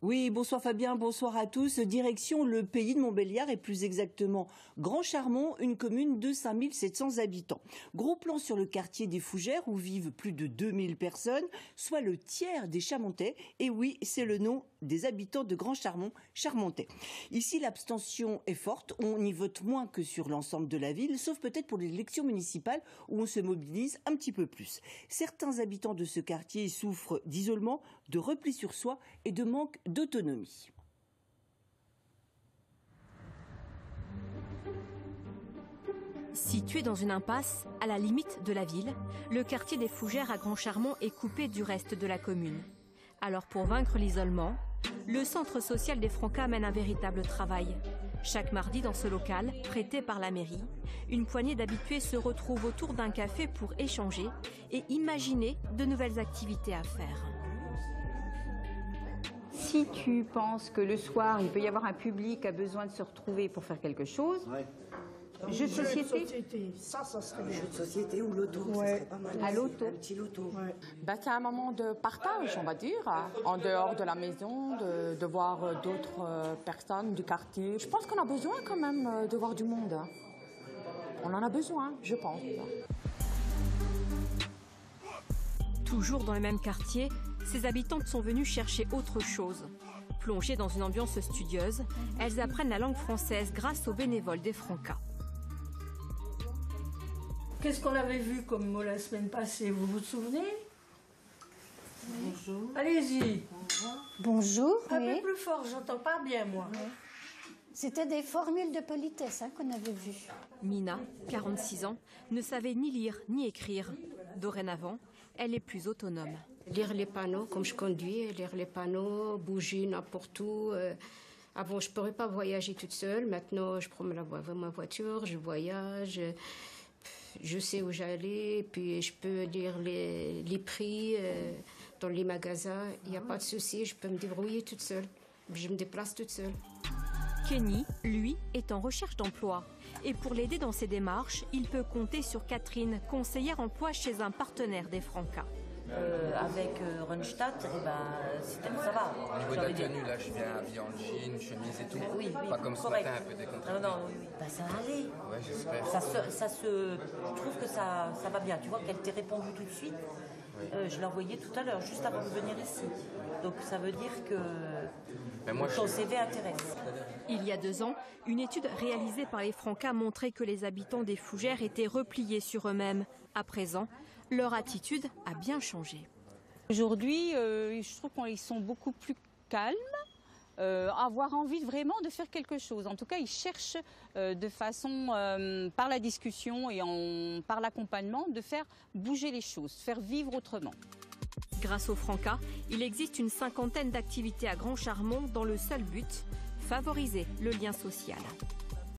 Oui, bonsoir Fabien, bonsoir à tous. Direction le pays de Montbéliard et plus exactement Grand Charmont, une commune de 5700 habitants. Gros plan sur le quartier des Fougères où vivent plus de 2000 personnes, soit le tiers des Chamontais. Et oui, c'est le nom des habitants de Grand Charmont, Charmontais. Ici, l'abstention est forte. On y vote moins que sur l'ensemble de la ville, sauf peut-être pour les élections municipales où on se mobilise un petit peu plus. Certains habitants de ce quartier souffrent d'isolement, de repli sur soi et de manque d'autonomie. Situé dans une impasse, à la limite de la ville, le quartier des Fougères à Grand Charmont est coupé du reste de la commune. Alors pour vaincre l'isolement, le centre social des Francas mène un véritable travail. Chaque mardi dans ce local, prêté par la mairie, une poignée d'habitués se retrouvent autour d'un café pour échanger et imaginer de nouvelles activités à faire. Si tu penses que le soir, il peut y avoir un public qui a besoin de se retrouver pour faire quelque chose, jeu de société. Ça serait bien. Jeu de société ou loto, ça serait pas mal. À l'auto. Un petit loto. Ouais. C'est un moment de partage, on va dire, en dehors de la maison, de voir d'autres personnes du quartier. Je pense qu'on a besoin quand même de voir du monde. On en a besoin, je pense. Toujours dans le même quartier, ces habitantes sont venues chercher autre chose. Plongées dans une ambiance studieuse, elles apprennent la langue française grâce aux bénévoles des Francas. Qu'est-ce qu'on avait vu comme mot la semaine passée? Vous vous souvenez? Bonjour. Allez-y. Bonjour. Un Oui. peu plus fort, j'entends pas bien moi. C'était des formules de politesse qu'on avait vues. Mina, 46 ans, ne savait ni lire ni écrire. Dorénavant, elle est plus autonome. Lire les panneaux, comme je conduis, lire les panneaux, bouger n'importe où. Avant, je ne pourrais pas voyager toute seule. Maintenant, je prends ma voiture, je voyage. Je sais où j'allais, puis je peux lire les prix dans les magasins. Il n'y a pas de souci, je peux me débrouiller toute seule. Je me déplace toute seule. Kenny, lui, est en recherche d'emploi. Et pour l'aider dans ses démarches, il peut compter sur Catherine, conseillère emploi chez un partenaire des Francas. Avec Rundstadt, ça va. Au niveau de la tenue, là, je viens habillé en jean, chemise et tout. Oui, pas comme ce matin, un peu décontracté. Non, oui. Ça va aller. Ouais, j'espère. Je trouve que ça va bien. Tu vois qu'elle t'ait répondu tout de suite. Oui. Je l'ai envoyée tout à l'heure, juste avant de venir ici. Donc ça veut dire que ton CV intéresse. Il y a 2 ans, une étude réalisée par les Francas montrait que les habitants des Fougères étaient repliés sur eux-mêmes. À présent, leur attitude a bien changé. Aujourd'hui, je trouve qu'ils sont beaucoup plus calmes, avoir envie vraiment de faire quelque chose. En tout cas, ils cherchent de façon, par la discussion et par l'accompagnement, de faire bouger les choses, faire vivre autrement. Grâce aux Francas, il existe une 50aine d'activités à Grand Charmont dans le seul but, favoriser le lien social.